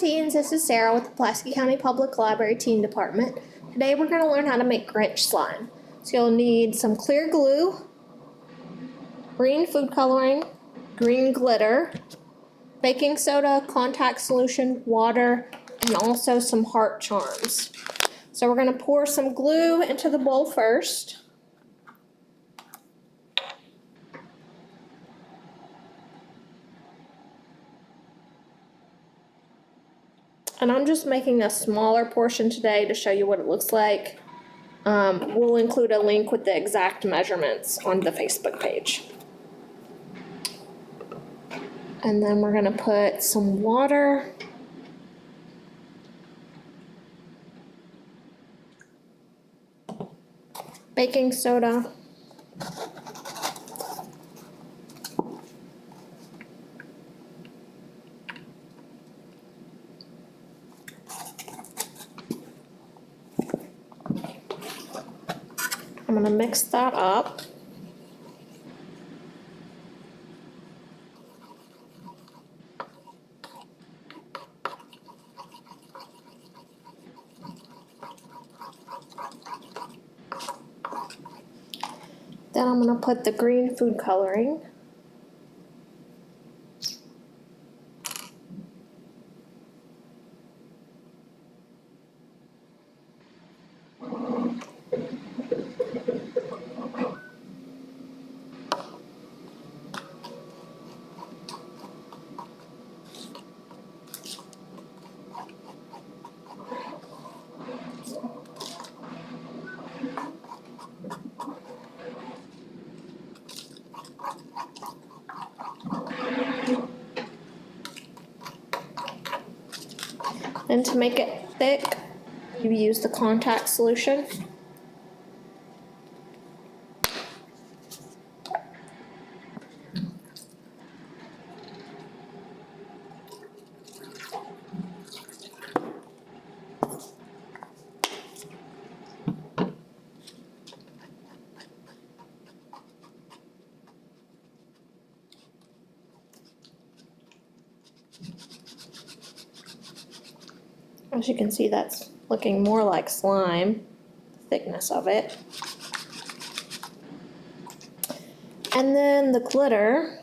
teens, this is Sarah with the Pulaski County Public Library Teen Department. Today we're going to learn how to make Grinch slime. So you'll need some clear glue, green food coloring, green glitter, baking soda, contact solution, water, and also some heart charms. So we're going to pour some glue into the bowl first. And I'm just making a smaller portion today to show you what it looks like. We'll include a link with the exact measurements on the Facebook page. And then we're gonna put some water. Baking soda. I'm going to mix that up. Then I'm going to put the green food coloring. And to make it thick, you use the contact solution. As you can see, that's looking more like slime, the thickness of it. And then the glitter.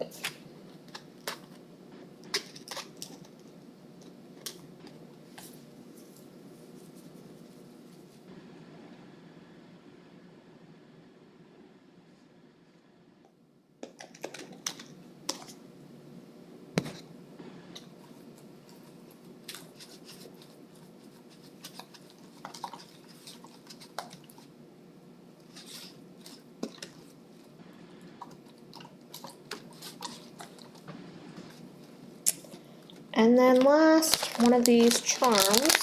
And then last, one of these charms.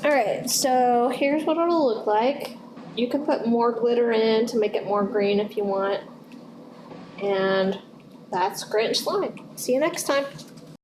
Alright, so here's what it'll look like. You can put more glitter in to make it more green if you want. And that's Grinch slime. See you next time.